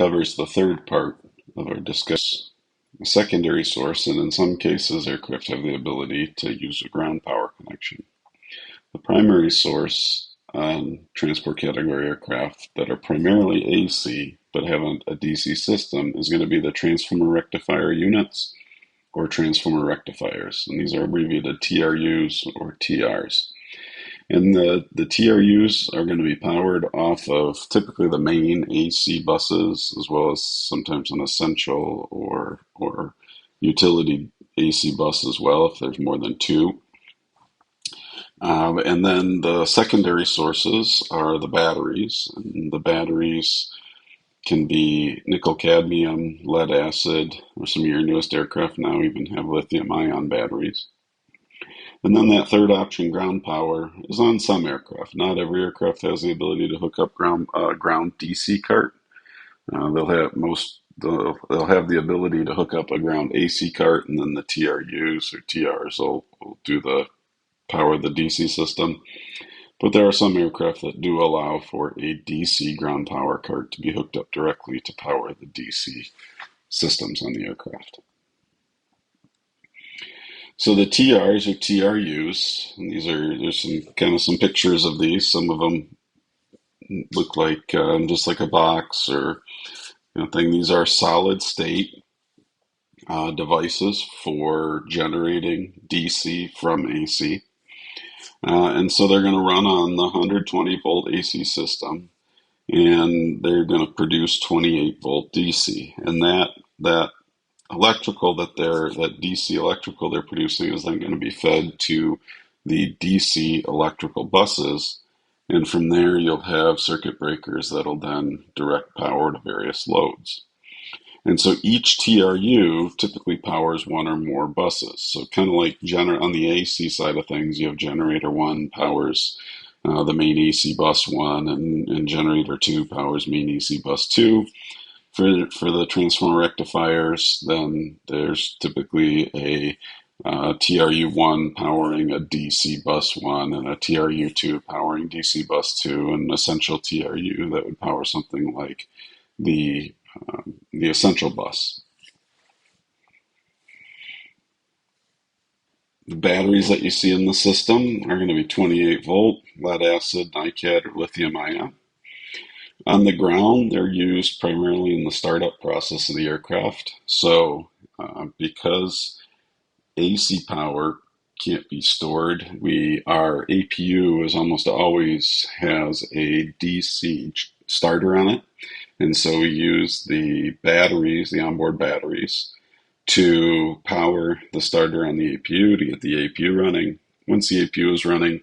covers the third part of our discussion. A secondary source, and in some cases, aircraft have the ability to use a ground power connection. The primary source on transport category aircraft that are primarily AC but have a DC system is going to be the transformer rectifier units or transformer rectifiers, and these are abbreviated TRUs or TRs. And the TRUs are going to be powered off of typically the main AC buses, as well as sometimes an essential or utility AC bus as well, if there's more than two. And then the secondary sources are the batteries. And the batteries can be nickel cadmium, lead acid, or some of your newest aircraft now even have lithium ion batteries. And then that third option, ground power, is on some aircraft. Not every aircraft has the ability to hook up ground DC cart. They'll have the ability to hook up a ground AC cart, and then the TRUs or TRs will do the power the DC system. But there are some aircraft that do allow for a DC ground power cart to be hooked up directly to power the DC systems on the aircraft. So the TRs or TRUs, and there's some pictures of these. Some of them look like just like a box or thing. These are solid state devices for generating DC from AC. And so they're going to run on the 120 volt AC system, and they're going to produce 28 volt DC. And that electrical that DC electrical they're producing is then going to be fed to the DC electrical buses, and from there you'll have circuit breakers that'll then direct power to various loads. And so each TRU typically powers one or more buses. So kind of like on the AC side of things, you have generator 1 powers the main AC bus 1, and generator 2 powers main AC bus 2. For the transformer rectifiers, then there's typically a TRU1 powering a DC bus 1 and a TRU2 powering DC bus 2, and an essential TRU that would power something like the essential bus. The batteries that you see in the system are going to be 28 volt, lead acid, NiCad, or lithium ion. On the ground, they're used primarily in the startup process of the aircraft. So because AC power can't be stored, our APU is almost always has a DC starter on it. And so we use the batteries, the onboard batteries, to power the starter on the APU to get the APU running. Once the APU is running,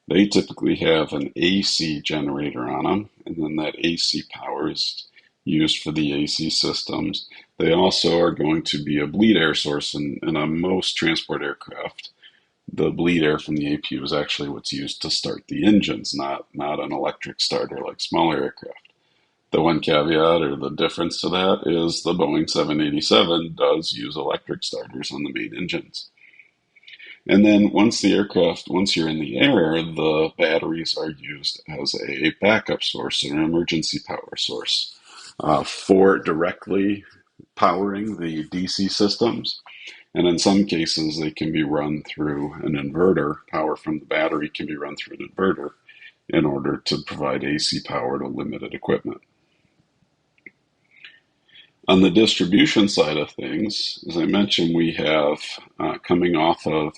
they typically have an AC generator on them, and then that AC power is used for the AC systems. They also are going to be a bleed air source, and on most transport aircraft, the bleed air from the APU is actually what's used to start the engines, not an electric starter like smaller aircraft. The one caveat or the difference to that is the Boeing 787 does use electric starters on the main engines. And then once you're in the air, the batteries are used as a backup source or an emergency power source for directly powering the DC systems. And in some cases, they can be run through an inverter. Power from the battery can be run through an inverter in order to provide AC power to limited equipment. On the distribution side of things, as I mentioned, we have coming off of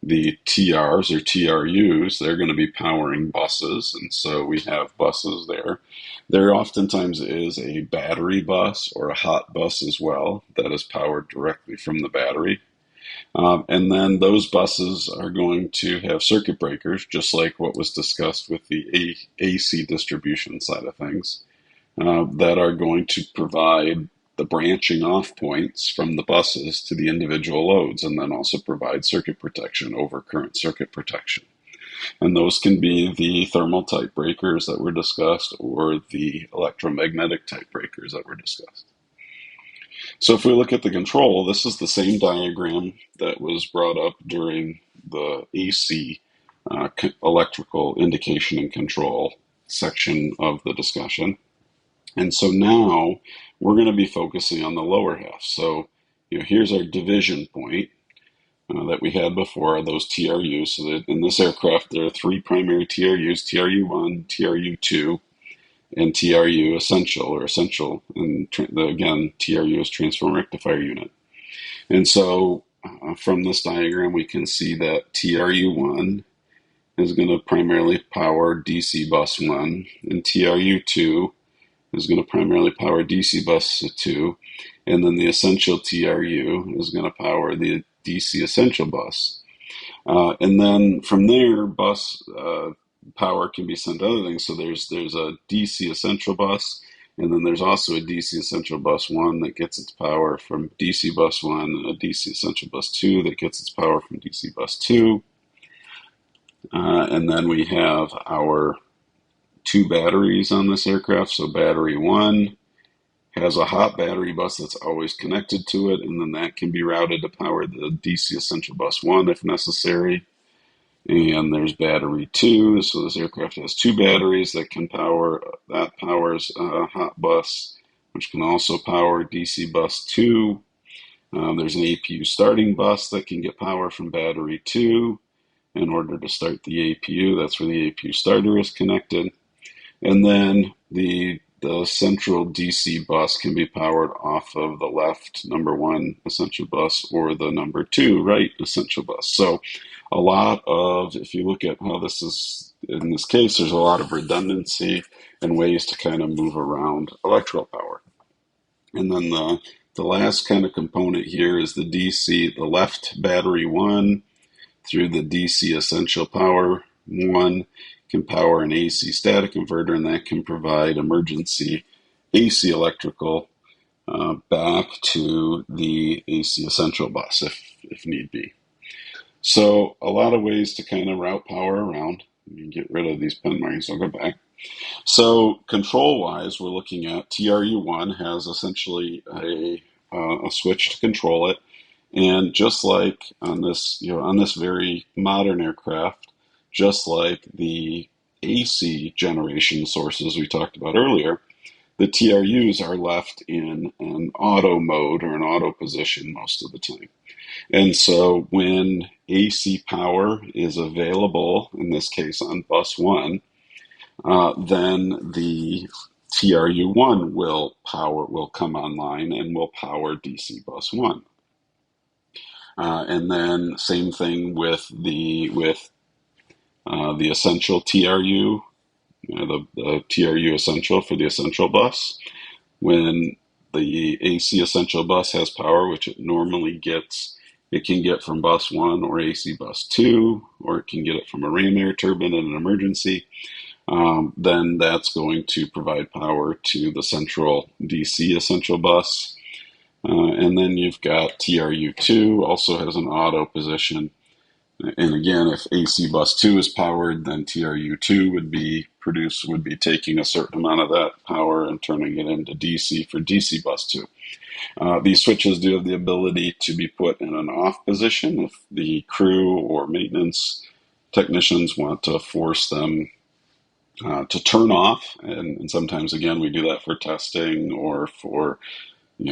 the TRs or TRUs, they're going to be powering buses, and so we have buses there. There oftentimes is a battery bus or a hot bus as well that is powered directly from the battery. And then those buses are going to have circuit breakers, just like what was discussed with the AC distribution side of things, that are going to provide the branching off points from the buses to the individual loads, and then also provide circuit protection over current circuit protection. And those can be the thermal type breakers that were discussed or the electromagnetic type breakers that were discussed. So if we look at the control, this is the same diagram that was brought up during the AC electrical indication and control section of the discussion. And so now we're going to be focusing on the lower half. So, here's our division point that we had before, those TRUs. So that in this aircraft, there are three primary TRUs, TRU-1, TRU-2, and TRU essential or essential. And again, TRU is transform rectifier unit. And so from this diagram, we can see that TRU-1 is going to primarily power DC bus 1, and TRU-2 is going to primarily power DC bus 2, and then the essential TRU is going to power the DC essential bus. And then from there, bus power can be sent to other things. So there's a DC essential bus, and then there's also a DC essential bus 1 that gets its power from DC bus 1, and a DC essential bus 2 that gets its power from DC bus 2. And then we have our two batteries on this aircraft. So battery 1 has a hot battery bus that's always connected to it, and then that can be routed to power the DC essential bus 1 if necessary. And there's battery 2, so this aircraft has two batteries that powers a hot bus, which can also power DC bus 2. There's an APU starting bus that can get power from battery 2 in order to start the APU. That's where the APU starter is connected. And then the central DC bus can be powered off of the left number 1 essential bus or the number 2 right essential bus. So a lot of, if you look at how this is, in this case, there's a lot of redundancy and ways to kind of move around electrical power. And then the last kind of component here is the DC, the left battery 1 through the DC essential power 1 can power an AC static converter, and that can provide emergency AC electrical back to the AC essential bus if need be. So a lot of ways to kind of route power around. You can get rid of these pen markings, I'll go back. So control-wise, we're looking at TRU-1 has essentially a switch to control it. And just like on this, on this very modern aircraft, just like the AC generation sources we talked about earlier, the TRUs are left in an auto mode or an auto position most of the time. And so when AC power is available, in this case on bus 1, then the TRU-1 will come online and will power DC bus 1. And then same thing with the essential TRU, the TRU essential for the essential bus. When the AC essential bus has power, which it normally gets, it can get from bus 1 or AC bus 2, or it can get it from a ram air turbine in an emergency. Then that's going to provide power to the central DC essential bus. And then you've got TRU-2, also has an auto position. And again, if AC bus 2 is powered, then TRU-2 would be taking a certain amount of that power and turning it into DC for DC bus 2. These switches do have the ability to be put in an off position if the crew or maintenance technicians want to force them to turn off. And sometimes, again, we do that for testing or for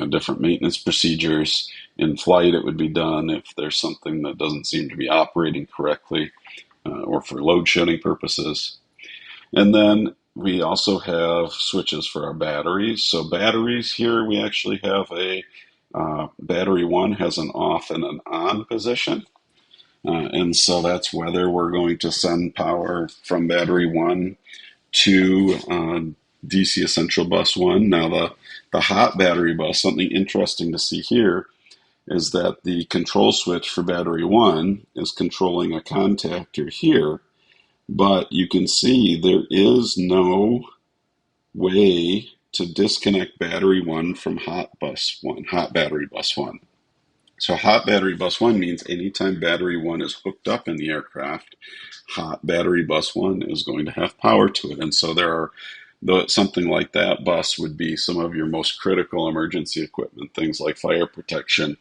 different maintenance procedures. In flight, it would be done if there's something that doesn't seem to be operating correctly or for load shedding purposes. And then we also have switches for our batteries. So batteries here, we actually have a battery 1 has an off and an on position. And so that's whether we're going to send power from battery 1 to DC essential bus 1. Now the hot battery bus, something interesting to see here is that the control switch for battery 1 is controlling a contactor here, but you can see there is no way to disconnect battery 1 from hot battery bus 1. So hot battery bus 1 means anytime battery 1 is hooked up in the aircraft, hot battery bus 1 is going to have power to it. And so something like that bus would be some of your most critical emergency equipment, things like fire protection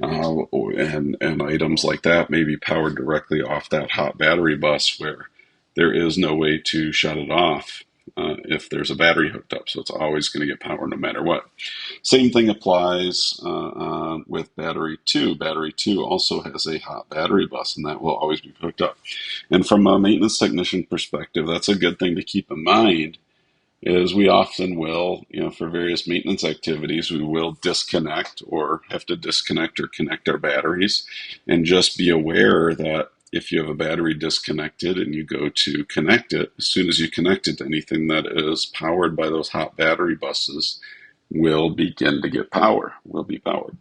and items like that may be powered directly off that hot battery bus where there is no way to shut it off if there's a battery hooked up. So it's always going to get power no matter what. Same thing applies with battery 2. Battery 2 also has a hot battery bus, and that will always be hooked up. And from a maintenance technician perspective, that's a good thing to keep in mind, is we often will, for various maintenance activities, we will disconnect or have to disconnect or connect our batteries. And just be aware that if you have a battery disconnected and you go to connect it, as soon as you connect it to anything that is powered by those hot battery buses, will begin to get power, will be powered.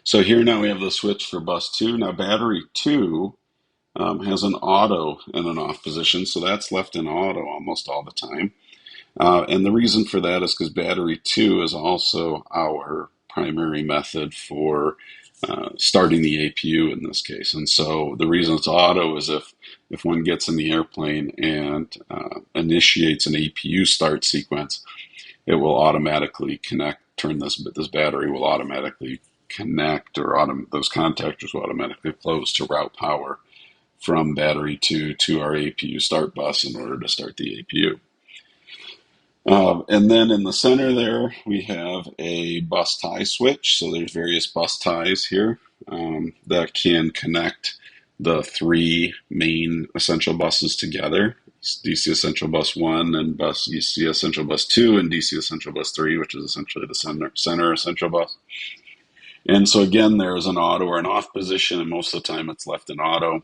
So here now we have the switch for bus 2. Now battery 2 has an auto in an off position, so that's left in auto almost all the time. And the reason for that is because battery 2 is also our primary method for starting the APU in this case. And so the reason it's auto is if one gets in the airplane and initiates an APU start sequence, it will automatically connect, this battery will automatically connect, or those contactors will automatically close to route power from battery 2 to our APU start bus in order to start the APU. And then in the center there, we have a bus tie switch. So there's various bus ties here that can connect the 3 main essential buses together. It's DC Essential Bus 1 and DC Essential Bus 2 and DC Essential Bus 3, which is essentially the center essential bus. And so again, there's an auto or an off position, and most of the time it's left in auto.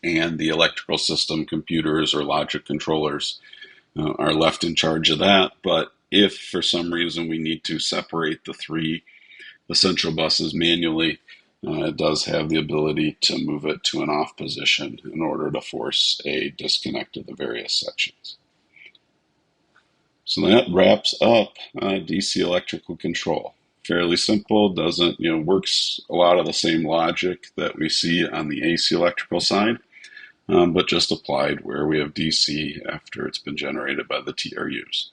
And the electrical system computers or logic controllers are left in charge of that. But if for some reason we need to separate the 3 essential buses manually, it does have the ability to move it to an off position in order to force a disconnect of the various sections. So that wraps up DC electrical control. Fairly simple, works a lot of the same logic that we see on the AC electrical side, but just applied where we have DC after it's been generated by the TRUs.